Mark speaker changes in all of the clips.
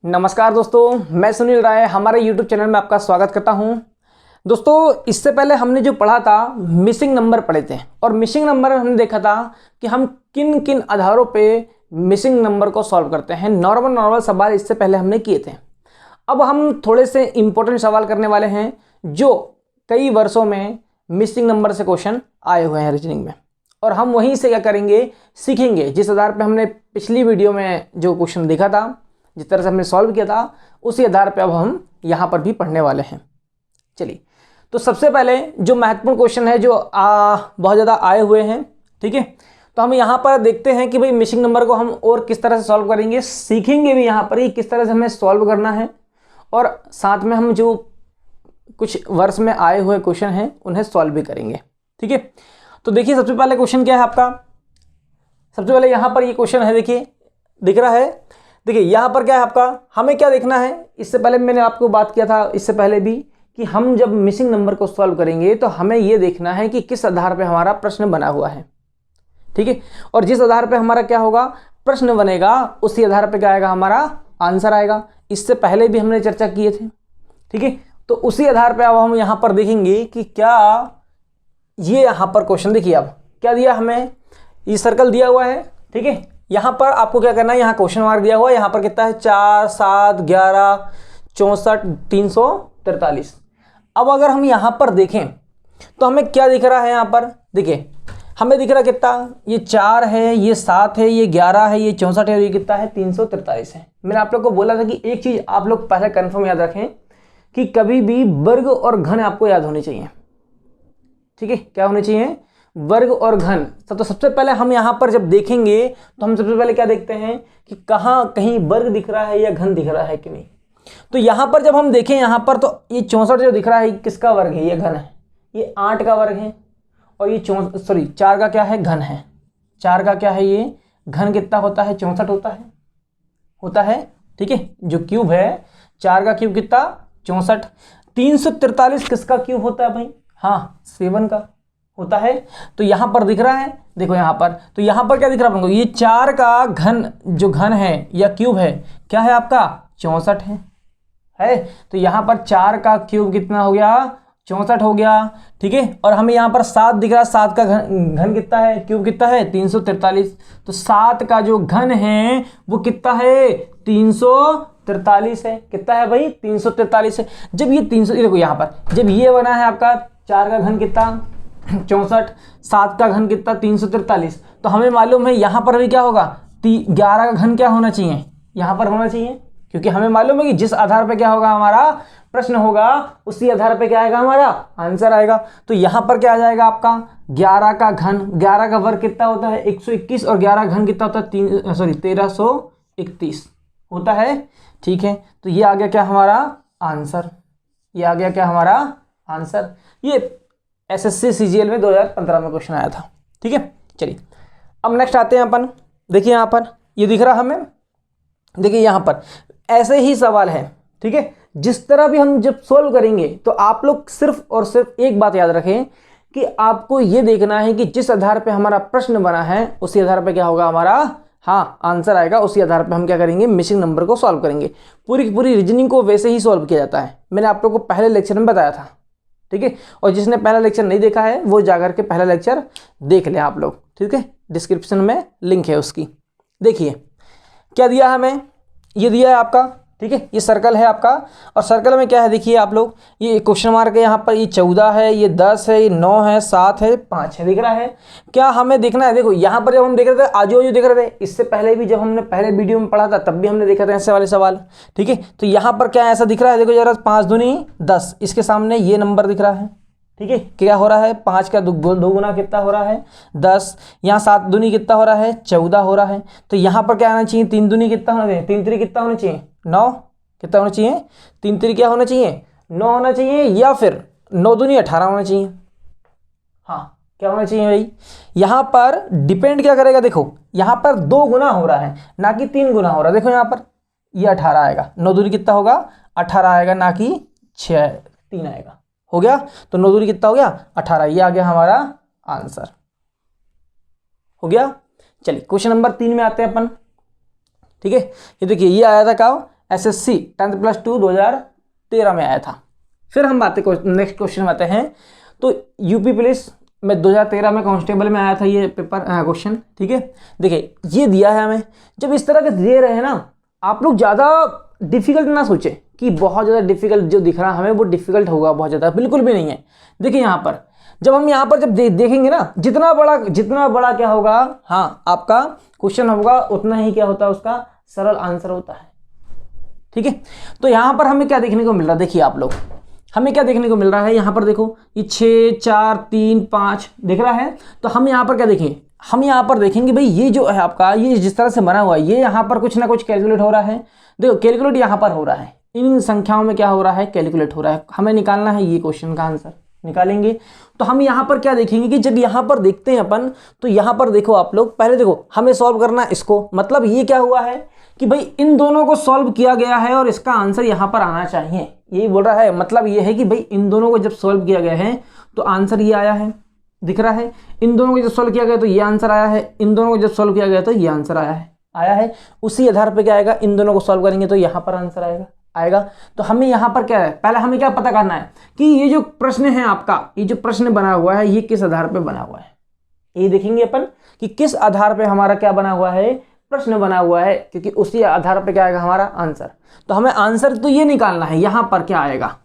Speaker 1: नमस्कार दोस्तों, मैं सुनील राय हमारे YouTube चैनल में आपका स्वागत करता हूं। दोस्तों, इससे पहले हमने जो पढ़ा था मिसिंग नंबर पढ़े थे और मिसिंग नंबर में हमने देखा था कि हम किन किन आधारों पे मिसिंग नंबर को सॉल्व करते हैं। नॉर्मल सवाल इससे पहले हमने किए थे। अब हम थोड़े से इंपॉर्टेंट सवाल करने वाले हैं जो कई वर्षों में मिसिंग नंबर से क्वेश्चन आए हुए हैं रीजनिंग में, और हम वहीं से क्या करेंगे, सीखेंगे। जिस आधार पे हमने पिछली वीडियो में जो क्वेश्चन देखा था, जिस तरह से हमने सॉल्व किया था, उसी आधार पे अब हम यहाँ पर भी पढ़ने वाले हैं। चलिए, तो सबसे पहले जो महत्वपूर्ण क्वेश्चन है जो बहुत ज़्यादा आए हुए हैं, ठीक है, तो हम यहाँ पर देखते हैं कि भाई मिसिंग नंबर को हम और किस तरह से सॉल्व करेंगे, सीखेंगे भी यहाँ पर ही किस तरह से हमें सॉल्व करना है, और साथ में हम जो कुछ वर्ष में आए हुए क्वेश्चन हैं उन्हें सॉल्व भी करेंगे। ठीक है, तो देखिए सबसे पहले क्वेश्चन क्या है आपका। सबसे पहले यहाँ पर ये क्वेश्चन है, देखिए दिख रहा है। देखिए यहाँ पर क्या है आपका, हमें क्या देखना है। इससे पहले मैंने आपको बात किया था, इससे पहले भी, कि हम जब मिसिंग नंबर को सॉल्व करेंगे तो हमें ये देखना है कि किस आधार पे हमारा प्रश्न बना हुआ है। ठीक है, और जिस आधार पे हमारा क्या होगा, प्रश्न बनेगा, उसी आधार पे क्या आएगा, हमारा आंसर आएगा। इससे पहले भी हमने चर्चा किए थे। ठीक है, तो उसी आधार पे अब हम यहाँ पर देखेंगे कि क्या ये यहाँ पर क्वेश्चन, देखिए अब क्या दिया हमें, ये सर्कल दिया हुआ है। ठीक है, यहाँ पर आपको क्या करना है, यहाँ क्वेश्चन मार्क दिया हुआ है, यहाँ पर कितना है, 4, 7, 11, 64, 343। अब अगर हम यहाँ पर देखें तो हमें क्या दिख रहा है, यहाँ पर देखिए हमें दिख रहा है कितना, ये 4 है, ये 7 है, ये 11 है, ये 64 है, और ये कितना है, 343 है। मैंने आप लोग को बोला था कि एक चीज़ आप लोग पहले कन्फर्म याद रखें कि कभी भी वर्ग और घन आपको याद होने चाहिए। ठीक है, क्या होने चाहिए, वर्ग और घन। तो सबसे पहले हम यहाँ पर जब देखेंगे तो हम सबसे पहले क्या देखते हैं कि कहाँ कहीं वर्ग दिख रहा है या घन दिख रहा है कि नहीं। तो यहाँ पर जब हम देखें, यहाँ पर तो ये 64 जो दिख रहा है किसका वर्ग है, ये घन है। ये 8 का वर्ग है, और ये 4 का क्या है, घन है। 4 का क्या है, ये घन कितना होता है, 64 होता है। ठीक है, जो क्यूब है 4 का क्यूब कितना, 64। 343 किसका क्यूब होता है भाई, हाँ 7 का होता है। तो यहाँ पर दिख रहा है, देखो यहाँ पर, तो यहाँ पर क्या दिख रहा है आपको, ये 4 का घन, जो घन है या क्यूब है, क्या है आपका, 64 है। तो यहाँ पर 4 का क्यूब कितना हो गया, 64 हो गया। ठीक है, और हमें यहाँ पर 7 दिख रहा है, 7 का घन कितना है, क्यूब कितना है, 343। तो 7 का जो घन है वो कितना है, 343 है। कितना है भाई, 343 है। जब ये 300, देखो यहाँ पर जब ये बना है आपका, 4 का घन कितना, 64, 7 का घन कितना, 343, तो हमें मालूम है यहाँ पर भी क्या होगा, 11 का घन क्या होना चाहिए, यहाँ पर होना चाहिए, क्योंकि हमें मालूम है कि जिस आधार पे क्या होगा, हमारा प्रश्न होगा, उसी आधार पे क्या आएगा, हमारा आंसर आएगा। तो यहाँ पर क्या आ जाएगा आपका, 11 का घन, 11 का वर्ग कितना होता है, 121, और 11 घन कितना होता है, 1331 होता है। ठीक है, तो ये आ गया क्या, हमारा आंसर। ये आ गया क्या, हमारा आंसर। ये एसएससी सीजीएल में 2015 में क्वेश्चन आया था। ठीक है, चलिए अब नेक्स्ट आते हैं अपन। देखिए यहाँ पर ये दिख रहा हमें, देखिए यहाँ पर ऐसे ही सवाल है। ठीक है, जिस तरह भी हम जब सोल्व करेंगे तो आप लोग सिर्फ और सिर्फ एक बात याद रखें कि आपको ये देखना है कि जिस आधार पे हमारा प्रश्न बना है उसी आधार पे क्या होगा, हमारा हाँ आंसर आएगा। उसी आधार पे हम क्या करेंगे, मिसिंग नंबर को सॉल्व करेंगे। पूरी की पूरी रीजनिंग को वैसे ही सॉल्व किया जाता है, मैंने आप लोग को पहले लेक्चर में बताया था। ठीक है, और जिसने पहला लेक्चर नहीं देखा है वो जाकर के पहला लेक्चर देख लें आप लोग। ठीक है, डिस्क्रिप्शन में लिंक है उसकी। देखिए क्या दिया हमें, ये दिया है आपका। ठीक है, ये सर्कल है आपका, और सर्कल में क्या है, देखिए आप लोग, ये क्वेश्चन मार्क है यहाँ पर, ये 14 है, ये 10 है, ये 9 है, 7 है, 5 है, दिख रहा है। क्या हमें देखना है, देखो यहाँ पर जब हम देख रहे थे आजू बाजू देख रहे थे, इससे पहले भी जब हमने पहले वीडियो में पढ़ा था तब भी हमने देखा था ऐसे वाले सवाल। ठीक है, तो यहाँ पर क्या ऐसा दिख रहा है, देखो जरा, 5 दूनी 10, इसके सामने ये नंबर दिख रहा है। ठीक है, क्या हो रहा है, 5 का 2 गुना कितना हो रहा है, 10। यहाँ 7 दूनी कितना हो रहा है, 14 हो रहा है। तो यहाँ पर क्या आना चाहिए, 3 दूनी कितना होना चाहिए, 3 3 कितना होना चाहिए, 9 कितना होना चाहिए, 3 3 क्या होना चाहिए, 9 होना चाहिए, या फिर 9 दूनी 18 होना चाहिए। हाँ, क्या होना चाहिए भाई, यहाँ पर डिपेंड क्या करेगा, देखो यहाँ पर 2 गुना हो रहा है ना कि 3 गुना हो रहा है। देखो यहाँ पर ये 18 आएगा, 9 दूनी कितना होगा, 18 आएगा, ना कि 3 आएगा। हो गया, तो 9 दूनी कितना हो गया, 18। ये आ गया हमारा आंसर, हो गया। चलिए क्वेश्चन नंबर 3 में आते हैं अपन। ठीक है, ये देखिए ये आया था क्या, SSC 10th+2 2013 में आया था। फिर हम नेक्स्ट क्वेश्चन में आते हैं। तो यूपी पुलिस में 2013 में कांस्टेबल में आया था ये पेपर क्वेश्चन, ठीक है। देखिए ये दिया है हमें, जब इस तरह के दे रहे हैं ना, आप लोग ज़्यादा डिफिकल्ट ना सोचें कि बहुत ज़्यादा डिफिकल्ट जो दिख रहा है हमें वो डिफिकल्ट होगा बहुत ज़्यादा, बिल्कुल भी नहीं है। देखिए यहाँ पर जब हम यहाँ पर जब देखेंगे ना, जितना बड़ा क्या होगा, हाँ आपका क्वेश्चन होगा उतना ही क्या होता है उसका सरल आंसर होता है, ठीक है। तो यहाँ पर हमें क्या देखने को मिल रहा है, देखिए आप लोग, हमें क्या देखने को मिल रहा है यहाँ पर, देखो ये 6 4 3 5 दिख रहा है। तो हम यहाँ पर क्या देखें, हम यहाँ पर देखेंगे भाई ये जो है आपका, ये जिस तरह से बना हुआ है, ये यहाँ पर कुछ ना कुछ कैलकुलेट हो रहा है। देखो कैलकुलेट यहाँ पर हो रहा है, इन संख्याओं में क्या हो रहा है, कैलकुलेट हो रहा है। हमें निकालना है ये क्वेश्चन का आंसर, निकालेंगे। तो हम यहाँ पर क्या देखेंगे कि जब यहाँ पर देखते हैं अपन, तो यहाँ पर देखो आप लोग, पहले देखो हमें सॉल्व करना है इसको, मतलब ये क्या हुआ है कि भाई इन दोनों को सॉल्व किया गया है और इसका आंसर यहाँ पर आना चाहिए, यही बोल रहा है। मतलब ये है कि भाई इन दोनों को जब सॉल्व किया गया है तो आंसर ये आया है, दिख रहा है। इन दोनों को जब सॉल्व किया गया तो ये आंसर आया है, इन दोनों को जब सॉल्व किया गया तो ये आंसर आया है। उसी आधार पर क्या आएगा, इन दोनों को सॉल्व करेंगे तो यहाँ पर आंसर आएगा। तो हमें यहाँ पर क्या है, पहले हमें क्या पता करना है कि ये जो प्रश्न है आपका, ये जो प्रश्न बना हुआ है ये किस आधार पर बना हुआ है, ये देखेंगे अपन कि किस आधार पर हमारा क्या बना हुआ है, प्रश्न बना हुआ है, क्योंकि उसी आधार पर क्या आएगा हमारा आंसर। तो हमें आंसर तो ये निकालना है यहाँ पर क्या आएगा,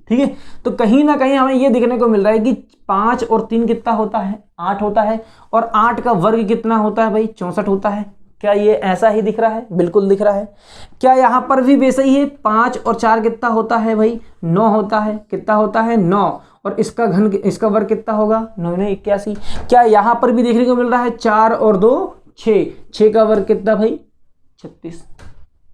Speaker 1: ठीक है। तो कहीं ना कहीं हमें ये देखने को मिल रहा है कि 5 और 3 कितना होता है, 8 होता है, और 8 का वर्ग कितना होता है भाई, 64 होता है। क्या ये ऐसा ही दिख रहा है, बिल्कुल दिख रहा है। क्या यहाँ पर भी वैसा ही है, 5 और 4 कितना होता है भाई, 9 होता है। कितना होता है, 9, और इसका घन, इसका वर्ग कितना होगा, 9 9 81। क्या यहाँ पर भी देखने को मिल रहा है, 4 और 2 6, 6 का वर्ग कितना भाई, 36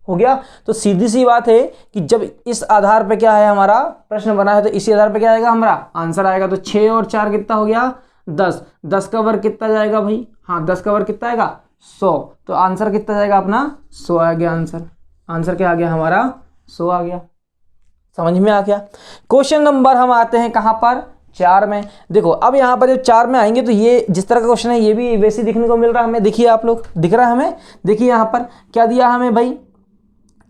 Speaker 1: हो गया। तो सीधी सी बात है कि जब इस आधार पे क्या है हमारा प्रश्न बना है, तो इसी आधार पे क्या आएगा हमारा आंसर आएगा। तो 6 और 4 कितना हो गया, 10, 10 का वर्ग कितना जाएगा भाई, हाँ 10 का वर्ग कितना आएगा, 100। तो आंसर कितना जाएगा अपना, 100 आ गया आंसर क्या आ गया हमारा, 100 आ गया। समझ में आ गया। क्वेश्चन नंबर हम आते हैं कहाँ पर, 4 में। देखो अब यहाँ पर जब 4 में आएंगे तो ये जिस तरह का क्वेश्चन है ये भी वैसे दिखने को मिल रहा है हमें। देखिए आप लोग, दिख रहा है हमें, देखिए यहाँ पर क्या दिया हमें भाई,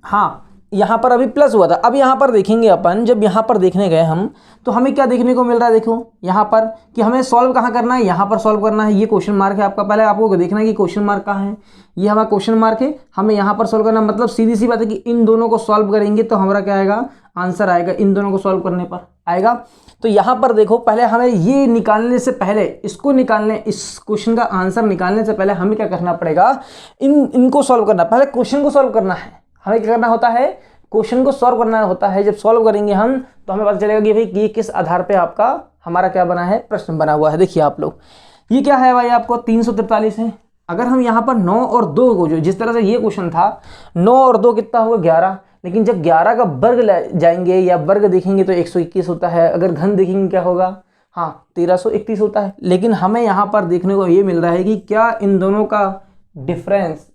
Speaker 1: हाँ यहाँ पर अभी प्लस हुआ था। अब यहाँ पर देखेंगे अपन, जब यहाँ पर देखने गए हम तो हमें क्या देखने को मिल रहा है, देखो यहाँ पर कि हमें सॉल्व कहाँ करना है, यहाँ पर सॉल्व करना है। ये क्वेश्चन मार्क है आपका, पहले आपको देखना है कि क्वेश्चन मार्क कहाँ है, ये हमारा क्वेश्चन मार्क है, हमें यहाँ पर सॉल्व करना। मतलब सीधी सी बात है कि इन दोनों को सॉल्व करेंगे तो हमारा क्या आएगा, आंसर आएगा, इन दोनों को सॉल्व करने पर आएगा। तो यहाँ पर देखो पहले हमें ये निकालने से पहले, इसको निकालने, इस क्वेश्चन का आंसर निकालने से पहले हमें क्या करना पड़ेगा, इनको सॉल्व करना, पहले क्वेश्चन को सॉल्व करना है। हमें क्या करना होता है, क्वेश्चन को सॉल्व करना होता है। जब सॉल्व करेंगे हम तो हमें पता चलेगा कि भाई ये किस आधार पे आपका हमारा क्या बना है, प्रश्न बना हुआ है। देखिए आप लोग, ये क्या है भाई आपको 343 है। अगर हम यहाँ पर 9 और 2 को, जो जिस तरह से ये क्वेश्चन था, 9 और 2 कितना होगा 11, लेकिन जब 11 का वर्ग जाएंगे या वर्ग देखेंगे तो 121 होता है। अगर घन देखेंगे क्या होगा, हाँ 1331 होता है। लेकिन हमें यहाँ पर देखने को ये मिल रहा है कि क्या इन दोनों का डिफरेंस,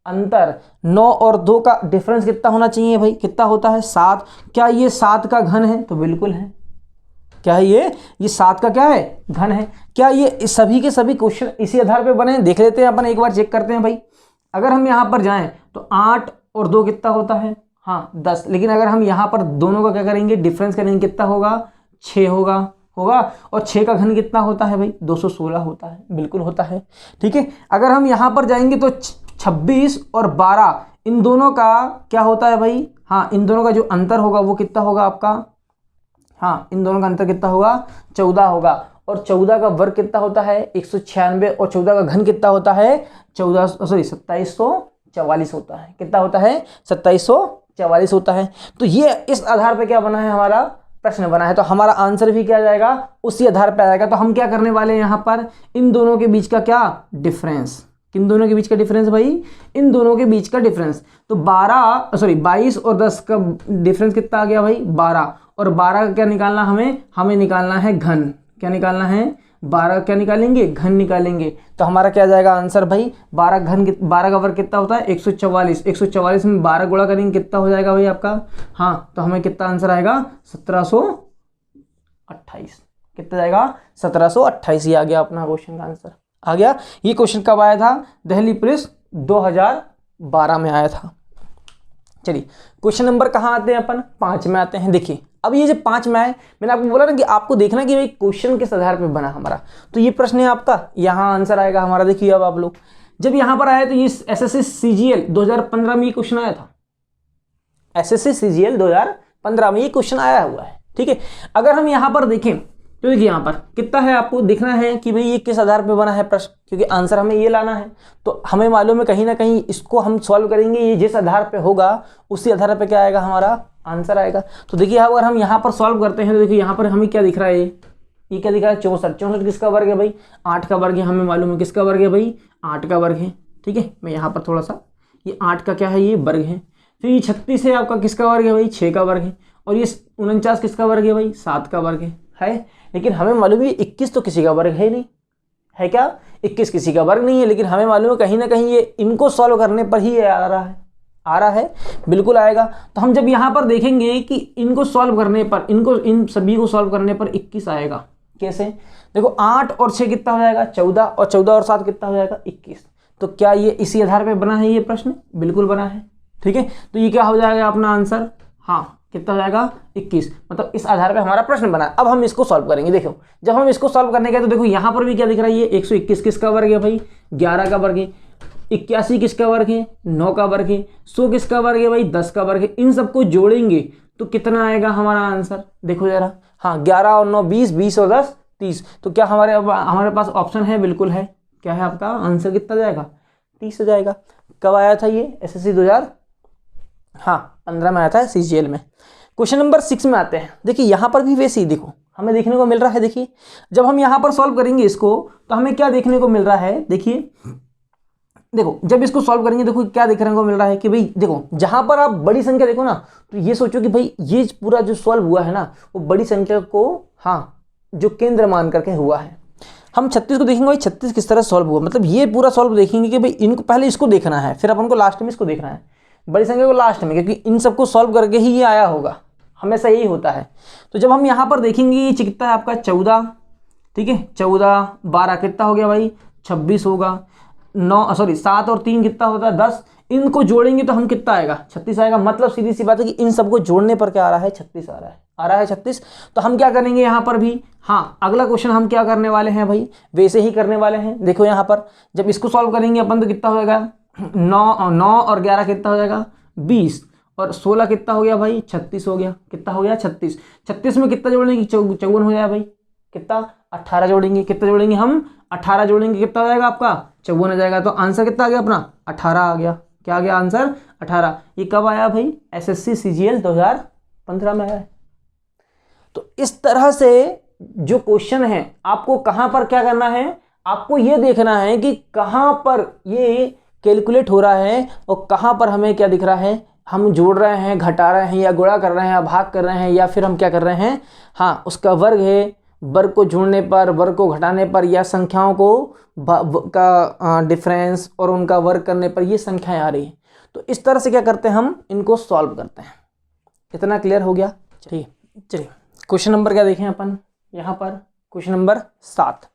Speaker 1: अंतर 9 और 2 का डिफरेंस कितना होना चाहिए भाई, कितना होता है 7। क्या ये 7 का घन है, तो बिल्कुल है। क्या है ये 7 का क्या है, घन है। क्या ये सभी के सभी क्वेश्चन इसी आधार पे बने हैं, देख लेते हैं अपन, एक बार चेक करते हैं भाई। अगर हम यहाँ पर जाएं तो 8 और 2 कितना होता है, हाँ 10। लेकिन अगर हम यहाँ पर दोनों का क्या करेंगे, डिफरेंस करेंगे, कितना होगा 6 होगा। और 6 का घन कितना होता है भाई, 216 होता है, बिल्कुल होता है, ठीक है। अगर हम यहाँ पर जाएंगे तो 26 और 12 इन दोनों का क्या होता है भाई, हाँ इन दोनों का जो अंतर होगा वो कितना होगा आपका, हाँ इन दोनों का अंतर कितना होगा, 14 होगा। और 14 का वर्ग कितना होता है 196, और 14 का घन कितना होता है 2744 होता है। कितना होता है 2744 होता है। तो ये इस आधार पे क्या बना है, हमारा प्रश्न बना है। तो हमारा आंसर भी क्या जाएगा, उसी आधार पे आएगा। तो हम क्या करने वाले हैं यहाँ पर, इन दोनों के बीच का क्या डिफरेंस, किन दोनों के बीच का डिफरेंस भाई, इन दोनों के बीच का डिफरेंस। तो 22 और 10 का डिफरेंस कितना आ गया भाई 12, और 12 का क्या निकालना हमें निकालना है घन। क्या निकालना है, 12 क्या निकालेंगे, घन निकालेंगे। तो हमारा क्या जाएगा आंसर भाई, 12 का वर्ग कितना होता है 144। 144 में 12 गुणा करेंगे कितना हो जाएगा भाई आपका, हाँ तो हमें कितना आंसर आएगा 1728। कितना जाएगा 1728, ये आ गया अपना क्वेश्चन का आंसर आ गया। ये क्वेश्चन कब आया था, दिल्ली पुलिस 2012 में आया था। चलिए क्वेश्चन नंबर कहाँ आते हैं अपन, 5 में आते हैं। देखिए अब ये जो 5 में है, मैंने आपको बोला ना कि आपको देखना कि भाई क्वेश्चन किस आधार पे बना हमारा। तो ये प्रश्न है आपका, यहाँ आंसर आएगा हमारा। देखिए अब आप लोग जब यहाँ पर आए तो ये एसएससी सीजीएल 2015 में ये क्वेश्चन आया था, एसएससी सीजीएल 2015 में ये क्वेश्चन आया हुआ है। ठीक है, अगर हम यहाँ पर देखें तो देखिए यहाँ पर कितना है, आपको देखना है कि भाई ये किस आधार पे बना है प्रश्न, क्योंकि आंसर हमें ये लाना है। तो हमें मालूम है कहीं ना कहीं इसको हम सॉल्व करेंगे, ये जिस आधार पे होगा उसी आधार पे क्या आएगा, हमारा आंसर आएगा। तो देखिए अगर हम यहाँ पर सॉल्व करते हैं तो देखिए यहाँ पर हमें क्या दिख रहा है, ये क्या दिख रहा है, 64। 64 किसका वर्ग है भाई, 8 का वर्ग है। हमें मालूम है किसका वर्ग है भाई, 8 का वर्ग है। ठीक है, मैं यहाँ पर थोड़ा सा, ये 8 का क्या है, ये वर्ग है। फिर ये 36 है आपका, किसका वर्ग है भाई, 6 का वर्ग है। और ये 49 किसका वर्ग है भाई, 7 का वर्ग है। लेकिन हमें मालूम है 21 तो किसी का वर्ग है नहीं, है क्या, 21 किसी का वर्ग नहीं है। लेकिन हमें मालूम है कहीं ना कहीं ये इनको सॉल्व करने पर ही आ रहा है, बिल्कुल आएगा। तो हम जब यहाँ पर देखेंगे कि इनको सॉल्व करने पर, इन सभी को सॉल्व करने पर 21 आएगा। कैसे, देखो 8 और 6 कितना हो जाएगा, 14, और 14 और 7 कितना हो जाएगा, 21। तो क्या ये इसी आधार पर बना है ये प्रश्न, बिल्कुल बना है। ठीक है, तो ये क्या हो जाएगा अपना आंसर, हाँ कितना हो जाएगा, 21। मतलब इस आधार पे हमारा प्रश्न बना। अब हम इसको सॉल्व करेंगे। देखो जब हम इसको सॉल्व करने गए तो देखो यहाँ पर भी क्या दिख रहा है, ये 121 किसका वर्ग है भाई, 11 का वर्ग है। 81 किसका वर्ग है, 9 का वर्ग है। 100 किसका वर्ग है भाई, 10 का वर्ग है। इन सबको जोड़ेंगे तो कितना आएगा हमारा आंसर, देखो जरा, हाँ 11 और 9 20, 20 और 10 30। तो क्या हमारे पास ऑप्शन है, बिल्कुल है। क्या है आपका आंसर, कितना जाएगा, 30 हो जाएगा। कब आया था ये, एसएससी 2015 में आया था सीजीएल में। क्वेश्चन नंबर 6 में आते हैं। देखिए यहाँ पर भी वैसे ही देखो हमें देखने को मिल रहा है। देखिए जब हम यहाँ पर सॉल्व करेंगे इसको तो हमें क्या देखने को मिल रहा है, देखिए देखो जब इसको सॉल्व करेंगे देखो क्या देखने को मिल रहा है कि भाई देखो जहां पर आप बड़ी संख्या देखो ना, तो ये सोचो कि भाई ये पूरा जो सॉल्व हुआ है ना वो बड़ी संख्या को हाँ जो केंद्र मान करके हुआ है। हम 36 को देखेंगे भाई 36 किस तरह सॉल्व हुआ, मतलब ये पूरा सॉल्व देखेंगे कि भाई इनको पहले इसको देखना है, फिर अपन को लास्ट में इसको देखना है, बड़ी संख्या को लास्ट में, क्योंकि इन सबको सॉल्व करके ही ये आया होगा, हमेशा यही होता है। तो जब हम यहाँ पर देखेंगे ये कितना है आपका 14, ठीक है 14, 12 कितना हो गया भाई 26 होगा, 7 और 3 कितना होता है 10। इनको जोड़ेंगे तो हम कितना आएगा 36 आएगा। मतलब सीधी सी बात है कि इन सबको जोड़ने पर क्या आ रहा है 36 आ रहा है 36। तो हम क्या करेंगे यहाँ पर भी, हाँ अगला क्वेश्चन हम क्या करने वाले हैं भाई, वैसे ही करने वाले हैं। देखो यहाँ पर जब इसको सॉल्व करेंगे अपन तो कितना हो जाएगा 9 और 11 कितना हो जाएगा 20 और 16 कितना हो गया भाई 36 हो गया। कितना हो गया 36। 36 में कितना जोड़ेंगे 54 हो जाएगा भाई, कितना 18 जोड़ेंगे, कितना जोड़ेंगे हम 18 जोड़ेंगे, कितना हो जाएगा आपका 54 हो जाएगा। तो आंसर कितना आ गया अपना 18 आ गया। क्या आ गया आंसर 18। ये कब आया भाई, एसएससी सीजीएल 2015 में आया। तो इस तरह से जो क्वेश्चन है आपको कहां पर क्या करना है, आपको ये देखना है कि कहां पर ये कैलकुलेट हो रहा है और कहां पर हमें क्या दिख रहा है, हम जोड़ रहे हैं, घटा रहे हैं, या गुणा कर रहे हैं, या भाग कर रहे हैं, या फिर हम क्या कर रहे हैं, हाँ उसका वर्ग है, वर्ग को जोड़ने पर, वर्ग को घटाने पर, या संख्याओं को का डिफरेंस और उनका वर्ग करने पर ये संख्याएं आ रही हैं। तो इस तरह से क्या करते हैं, हम इनको सॉल्व करते हैं। इतना क्लियर हो गया। चलिए क्वेश्चन नंबर क्या देखें अपन यहाँ पर, क्वेश्चन नंबर 7।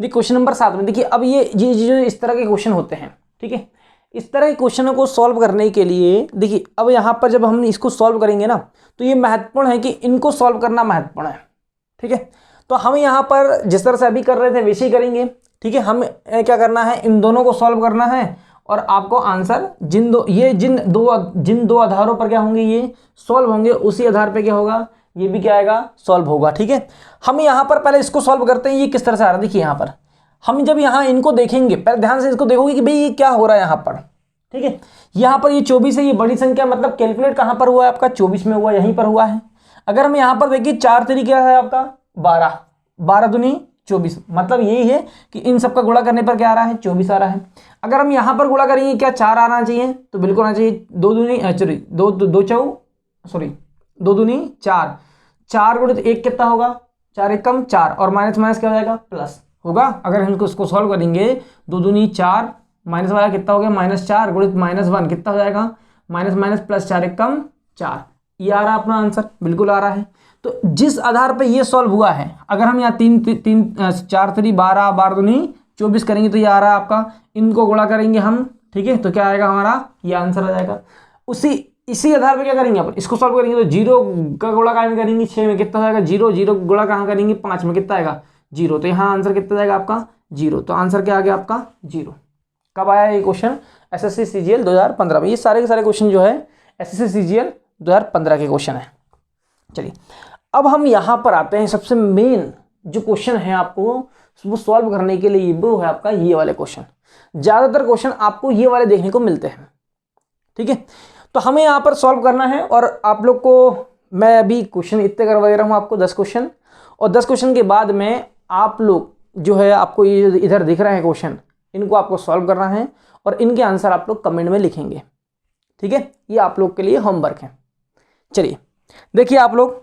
Speaker 1: देखिए क्वेश्चन नंबर 7 में देखिए अब ये जो इस तरह के क्वेश्चन होते हैं, ठीक है, इस तरह के क्वेश्चनों को सॉल्व करने के लिए देखिए अब यहाँ पर जब हम इसको सॉल्व करेंगे ना तो ये महत्वपूर्ण है कि इनको सॉल्व करना महत्वपूर्ण है। ठीक है, तो हम यहाँ पर जिस तरह से अभी कर रहे थे वैसे ही करेंगे। ठीक है, हम क्या करना है, इन दोनों को सॉल्व करना है और आपको आंसर जिन दो आधारों पर क्या होंगे, ये सॉल्व होंगे, उसी आधार पे क्या होगा, ये भी क्या आएगा सॉल्व होगा। ठीक है, हम यहाँ पर पहले इसको सॉल्व करते हैं। ये किस तरह से आ रहा है, देखिए यहाँ पर हम जब यहाँ इनको देखेंगे, पहले ध्यान से इसको देखोगे कि भाई ये क्या हो रहा है यहाँ पर। ठीक है, यहाँ पर ये 24 है, ये बड़ी संख्या, मतलब कैलकुलेट कहाँ पर हुआ है आपका 24 में हुआ, यहीं पर हुआ है। अगर हम यहाँ पर देखिए 4 3 क्या है आपका 12, 12 दूनी 24, मतलब यही है कि इन सबका गुणा करने पर क्या आ रहा है 24 आ रहा है। अगर हम यहाँ पर गुणा करेंगे क्या 4 आना चाहिए, तो बिल्कुल आना चाहिए। 2 दूनी 4, 4 गुणित 1 कितना होगा 4 1 कम 4, और माइनस माइनस क्या हो जाएगा प्लस होगा। अगर हम इसको सॉल्व करेंगे 2 दूनी 4, माइनस वाला कितना हो गया -4 गुणित -1 कितना हो जाएगा माइनस माइनस प्लस 4 1 कम 4। ये आ रहा है अपना आंसर, बिल्कुल आ रहा है। तो जिस आधार पे ये सॉल्व हुआ है, अगर हम यहाँ 4 3 12 12 दूनी 24 करेंगे तो ये आ रहा है आपका, इनको गुणा करेंगे हम, ठीक है, तो क्या आएगा हमारा ये आंसर आ जाएगा। उसी इसी आधार पे क्या करेंगे अपन, इसको सॉल्व करेंगे तो 0 का गुणा कहाँ करेंगे 6 में, कितना जाएगा 0, 0 गुणा कहाँ करेंगे 5 में, कितना आएगा 0। तो यहाँ आंसर कितना जाएगा आपका 0। तो आंसर क्या आ गया आपका 0। कब आया ये क्वेश्चन, एसएससी सीजीएल 2015 में। ये सारे के सारे क्वेश्चन जो है एसएससी सीजीएल 2015 के क्वेश्चन है। चलिए अब हम यहाँ पर आते हैं, सबसे मेन जो क्वेश्चन है आपको वो सॉल्व करने के लिए वो है आपका ये वाले क्वेश्चन। ज़्यादातर क्वेश्चन आपको ये वाले देखने को मिलते हैं, ठीक है। तो हमें यहाँ पर सॉल्व करना है और आप लोग को मैं अभी क्वेश्चन इतने करवा रहा हूँ आपको 10 क्वेश्चन, और 10 क्वेश्चन के बाद में आप लोग जो है आपको ये इधर दिख रहे हैं क्वेश्चन, इनको आपको सॉल्व करना है और इनके आंसर आप लोग कमेंट में लिखेंगे, ठीक है। ये आप लोग के लिए होमवर्क है। चलिए देखिए आप लोग,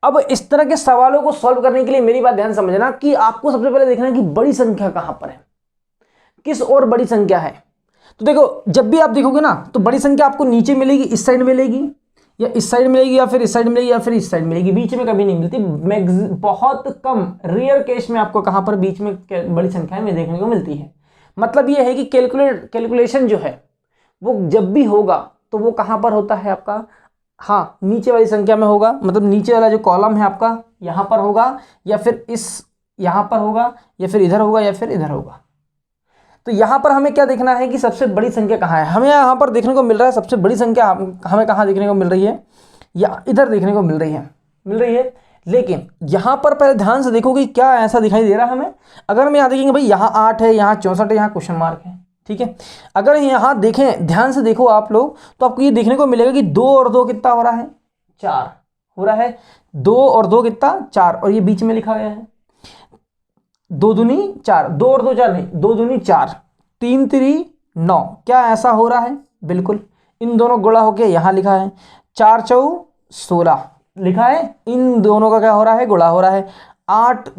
Speaker 1: अब इस तरह के सवालों को सॉल्व करने के लिए मेरी बात ध्यान समझना कि आपको सबसे पहले देखना है कि बड़ी संख्या कहां पर है, किस और बड़ी संख्या है। तो देखो जब भी आप देखोगे ना तो बड़ी संख्या आपको नीचे मिलेगी, इस साइड मिलेगी या इस साइड मिलेगी या फिर इस साइड मिलेगी या फिर इस साइड मिलेगी, बीच में कभी नहीं मिलती। बहुत कम रेयर केस में आपको कहां पर बीच में बड़ी संख्या में देखने को मिलती है। मतलब ये है कि कैलकुलेशन जो है वो जब भी होगा तो वो कहां पर होता है आपका, हाँ नीचे वाली संख्या में होगा। मतलब नीचे वाला जो कॉलम है आपका यहाँ पर होगा या फिर इस यहाँ पर होगा या फिर इधर होगा या फिर इधर होगा। तो यहाँ पर हमें क्या देखना है कि सबसे बड़ी संख्या कहाँ है। हमें यहाँ पर देखने को मिल रहा है सबसे बड़ी संख्या हमें कहाँ देखने को मिल रही है, या इधर देखने को मिल रही है। लेकिन यहाँ पर पहले ध्यान से देखो कि क्या ऐसा दिखाई दे रहा है हमें। अगर हम यहाँ देखेंगे भाई यहाँ 8 है, यहाँ 64 है, यहाँ क्वेश्चन मार्क है, ठीक है। अगर यहाँ देखें, ध्यान से देखो आप लोग, तो आपको ये देखने को मिलेगा कि 2 और 2 कितना हो रहा है 4 हो रहा है। 2 और 2 कितना 4, और ये बीच में लिखा गया है 2 दूनी 4, 2 और 2 4 नहीं, 2 दूनी 4, 3 3 9। क्या ऐसा हो रहा है, बिल्कुल। इन दोनों गुणा होके यहाँ लिखा है 4 4 16 लिखा है, इन दोनों का क्या हो रहा है गुणा हो रहा है। 8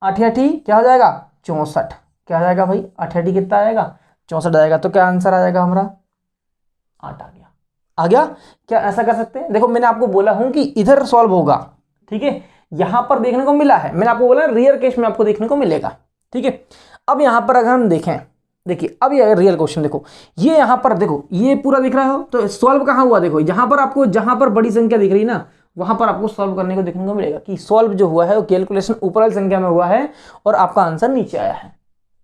Speaker 1: 8 क्या हो जाएगा 64, क्या आ जाएगा भाई 8 कितना आएगा 64 आएगा। तो क्या आंसर आ जाएगा हमारा 8 आ गया। क्या ऐसा कर सकते हैं, देखो मैंने आपको बोला हूं कि इधर सॉल्व होगा, ठीक है। यहां पर देखने को मिला है, मैंने आपको बोला रेयर केस में आपको देखने को मिलेगा, ठीक है। अब यहां पर अगर हम देखें, देखिए अब ये रियल क्वेश्चन देखो, ये यहां पर देखो ये पूरा दिख रहा हो तो सॉल्व कहां हुआ, देखो यहां पर आपको जहां पर बड़ी संख्या दिख रही ना वहां पर आपको सॉल्व करने को देखने को मिलेगा कि सॉल्व जो हुआ है वो कैलकुलेशन ऊपर वाली संख्या में हुआ है और आपका आंसर नीचे आया है,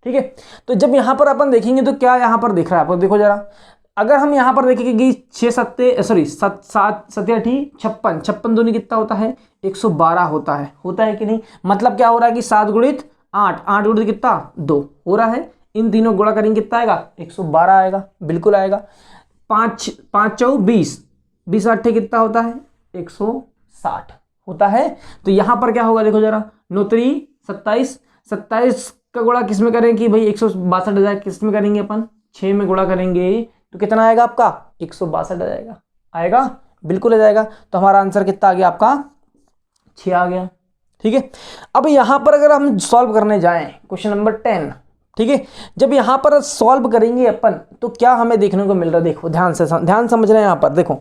Speaker 1: ठीक है। तो जब यहां पर अपन देखेंगे तो क्या यहां पर दिख रहा है आपको, देखो जरा। अगर हम यहां पर देखेंगे कि 7 56 दूनी कितना होता है 112 होता है कि नहीं। मतलब क्या हो रहा है कि 7 गुणित 8, 8 गुणित कितना 2 हो रहा है। इन तीनों गुणा करेंगे कितना आएगा 112 आएगा, बिल्कुल आएगा। 5 5 4 20, 20 8 कितना होता है 160 होता है। तो यहां पर क्या होगा देखो जरा, 9 3 27, 27 का गुणा किस में करेंगे कि भाई 162 आ जाए, किस में करेंगे अपन 6 में गुणा करेंगे तो कितना आएगा आपका 162 आ जाएगा, आएगा बिल्कुल आ जाएगा। तो हमारा आंसर कितना आ गया आपका 6 आ गया, ठीक है। अब यहां पर अगर हम सॉल्व करने जाएं क्वेश्चन नंबर 10, ठीक है। जब यहां पर सॉल्व करेंगे अपन तो क्या हमें देखने को मिल रहा है, देखो ध्यान समझना है। यहां पर देखो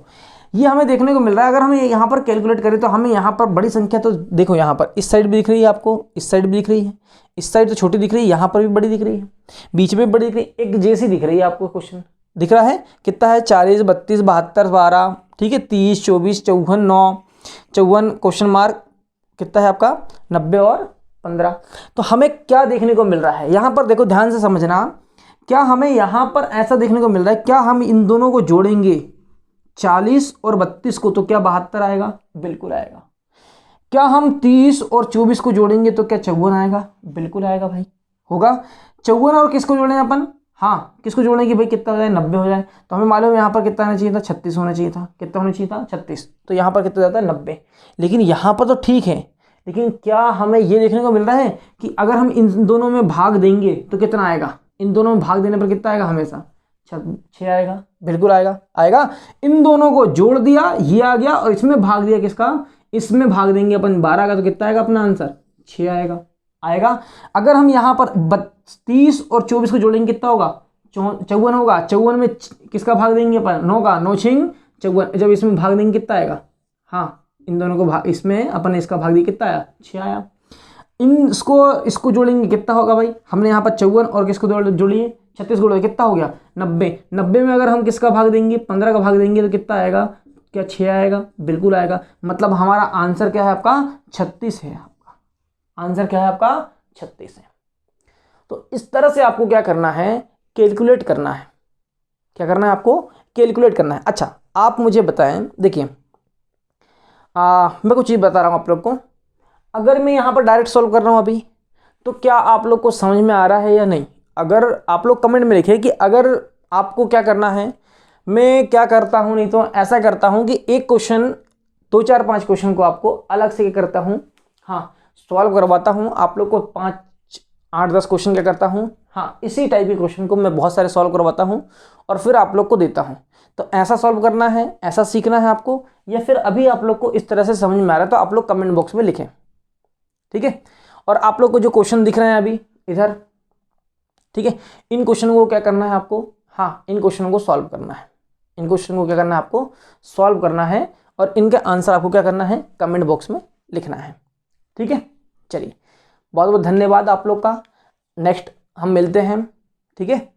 Speaker 1: ये हमें देखने को मिल रहा है, अगर हम यहाँ पर कैलकुलेट करें तो हमें यहाँ पर बड़ी संख्या, तो देखो यहाँ पर इस साइड भी दिख रही है आपको, इस साइड भी दिख रही है, इस साइड तो छोटी दिख रही है, यहाँ पर भी बड़ी दिख रही है, बीच में बड़ी दिख रही है, एक जैसी दिख रही है आपको। क्वेश्चन दिख रहा है कितना है 40 32 72 12, ठीक है। 30 24 54 9 54 क्वेश्चन मार्क कितना है आपका 90 और 15। तो हमें क्या देखने को मिल रहा है यहाँ पर, देखो ध्यान से समझना। क्या हमें यहाँ पर ऐसा देखने को मिल रहा है, क्या हम इन दोनों को जोड़ेंगे 40 और 32 को तो क्या 72 आएगा, बिल्कुल आएगा। क्या हम 30 और 24 को जोड़ेंगे तो क्या 54 आएगा, बिल्कुल आएगा भाई, होगा 54। और किसको जोड़ें अपन, हाँ किसको जोड़ें कि भाई कितना हो जाए 90 हो जाए। तो हमें मालूम है यहाँ पर कितना होना चाहिए था 36 होना चाहिए था, कितना होना चाहिए था 36। तो यहाँ पर कितना जाता है 90। लेकिन यहाँ पर तो ठीक है, लेकिन क्या हमें ये देखने को मिल रहा है कि अगर हम इन दोनों में भाग देंगे तो कितना आएगा, इन दोनों में भाग देने पर कितना आएगा हमेशा 6 आएगा, बिल्कुल आएगा। इन दोनों को जोड़ दिया ये आ गया और इसमें भाग दिया किसका, इसमें भाग देंगे अपन 12 का तो कितना आएगा अपना आंसर 6 आएगा। अगर हम यहाँ पर 30 और 24 को जोड़ेंगे कितना होगा 54 होगा। 54 में किसका भाग देंगे अपन 9 का, 9 6 54। जब इसमें भाग देंगे कितना आएगा, हाँ इन दोनों को भाग, इसमें अपन इसका भाग दिया कितना आया 6 आया। इसको जोड़ेंगे कितना होगा भाई, हमने यहाँ पर 54 और किसको जोड़िए 36 गुणा कितना हो गया 90। 90 में अगर हम किसका भाग देंगे 15 का भाग देंगे तो कितना आएगा, क्या 6 आएगा, बिल्कुल आएगा। मतलब हमारा आंसर क्या है आपका 36 है। आपका आंसर क्या है आपका 36 है। तो इस तरह से आपको क्या करना है, कैलकुलेट करना है। क्या करना है आपको, कैलकुलेट करना है। अच्छा आप मुझे बताएं, देखिए मैं कुछ चीज़ बता रहा हूँ आप लोग को। अगर मैं यहाँ पर डायरेक्ट सॉल्व कर रहा हूँ अभी, तो क्या आप लोग को समझ में आ रहा है या नहीं। अगर आप लोग कमेंट में लिखें कि अगर आपको क्या करना है। मैं क्या करता हूँ, नहीं तो ऐसा करता हूँ कि एक क्वेश्चन 2 4 5 क्वेश्चन को आपको अलग से क्या करता हूँ, हाँ सॉल्व करवाता हूँ। आप लोग को 5 8 10 क्वेश्चन क्या करता हूँ, हाँ इसी टाइप के क्वेश्चन को मैं बहुत सारे सॉल्व करवाता हूँ और फिर आप लोग को देता हूँ। तो ऐसा सॉल्व करना है, ऐसा सीखना है आपको, या फिर अभी आप लोग को इस तरह से समझ में आ रहा है तो आप लोग कमेंट बॉक्स में लिखें, ठीक है। और आप लोग को जो क्वेश्चन दिख रहे हैं अभी इधर, ठीक है, इन क्वेश्चन को क्या करना है आपको, हाँ इन क्वेश्चनों को सॉल्व करना है। इन क्वेश्चन को क्या करना है आपको, सॉल्व करना है और इनका आंसर आपको क्या करना है, कमेंट बॉक्स में लिखना है, ठीक है। चलिए बहुत बहुत धन्यवाद आप लोग का। नेक्स्ट हम मिलते हैं, ठीक है।